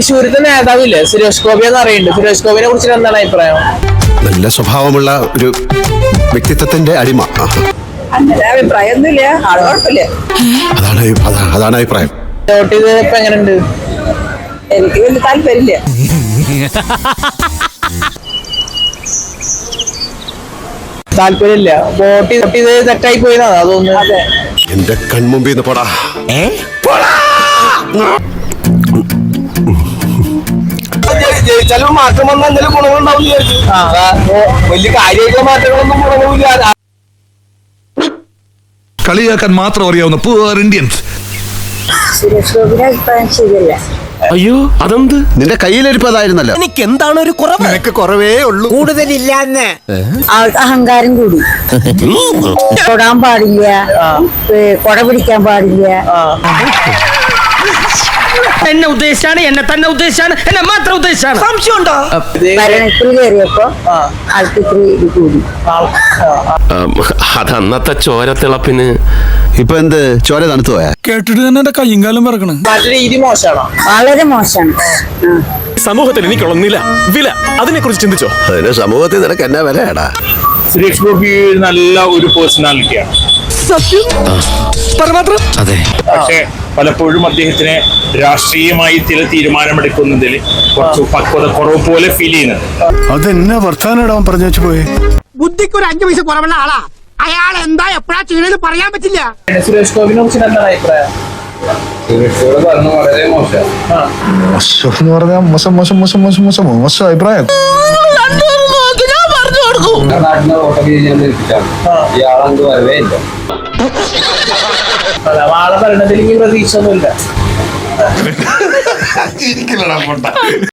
തൃശ്ശൂരത്തെ നേതാവില്ലേ സുരേഷ് ഗോപി എന്ന് അറിയുന്നുണ്ട്. സുരേഷ് ഗോപിനെ കുറിച്ച് എന്താണ് അഭിപ്രായം? നല്ല സ്വഭാവമുള്ള ഒരു വ്യക്തിത്വത്തിന്റെ അടിമ. അങ്ങനെ അഭിപ്രായമൊന്നുമില്ല, ആള് കുഴപ്പമില്ല. അതാണ് അഭിപ്രായം. വോട്ട് ചെയ്ത് ഇപ്പൊ എങ്ങനെയുണ്ട്? എനിക്ക് വലിയ താല്പര്യമില്ല. താല്പര്യമില്ല. വോട്ട് ചെയ്ത് തെറ്റായി പോയതാണ് അതൊന്നും. അതെ, എന്റെ കൺമുമ്പിൽ നിന്ന് പോടാ. ജയിച്ചാലും മാറ്റം വന്നാൽ എന്തെങ്കിലും ഗുണങ്ങളുണ്ടാവും വിചാരിച്ചു. വലിയ കാര്യമായിട്ടുള്ള മാറ്റങ്ങളൊന്നും ഗുണങ്ങളില്ല. കളിയാക്കാൻ മാത്രം അറിയാവുന്ന പൂർ ഇന്ത്യൻസ്. സുരേഷ് ഗോപിയുടെ അഭിപ്രായം ശരിയല്ല. അയ്യോ അതെന്ത്? നിന്റെ കയ്യിലിരിപ്പതായിരുന്നല്ലോ. എനിക്ക് എന്താണ് ഒരു കുറവ്? നിനക്ക് കുറവേ ഉള്ളൂ. കൂടുതലില്ലാന്ന്. ആൾക്ക് അഹങ്കാരം കൂടി. തൊടാൻ പാടില്ല, കൊട പിടിക്കാൻ പാടില്ല. എന്നെ ഉദ്ദേശിച്ചാണ്, എന്നെ തന്നെ ഉദ്ദേശിച്ചാണ്, എന്നെ മാത്രം ഉദ്ദേശിച്ചാണ്. സംശയമുണ്ടോ? ഭരണത്തിൽ കയറിയപ്പോ ആൾക്ക് ഇത്തിരി ഇത് കൂടി. അതന്നത്തെ ചോരത്തിളപ്പിന്. ഇപ്പൊ എന്ത് ചോര തണുത്തു പോയാ? കേട്ടിട്ട് തന്നെ എന്റെ കയ്യും കാലം പറക്കണം. മറ്റൊരു രീതി മോശമാണോ? വളരെ മോശമാണ്. സമൂഹത്തിൽ എനിക്കുള്ള വില അതിനെ കുറിച്ച് ചിന്തിച്ചോ? അതിന് സമൂഹത്തിൽ നിനക്ക് എന്നാ വിലയാടാ? സുരേഷ് ഗോപി നല്ല ഒരു പേഴ്സണാലിറ്റിയാണ്. അതെ. പക്ഷേ പലപ്പോഴും അദ്ദേഹത്തിന് രാഷ്ട്രീയമായി ചില തീരുമാനമെടുക്കുന്നതിൽ കുറച്ച് പക്വത കുറവ് പോലെ ഫീൽ ചെയ്യുന്നത്. അതെന്നാ വർത്താനം പറഞ്ഞു വെച്ച് പോയി. ബുദ്ധിക്ക് ഒരു 5 പൈസ കുറവുള്ള ആളാ അയാൾ. എന്താ എപ്പോഴാ ചെയ്യണെന്ന് പറയാൻ പറ്റില്ല. സുരേഷ് ഗോപിനെ കുറിച്ച് എന്താണ് അഭിപ്രായം? വളരെ മോശം. എന്ന് പറഞ്ഞാൽ മോശം അഭിപ്രായം. ആളെ ഭരണത്തിൽ പ്രതീക്ഷ ഒന്നുമില്ല.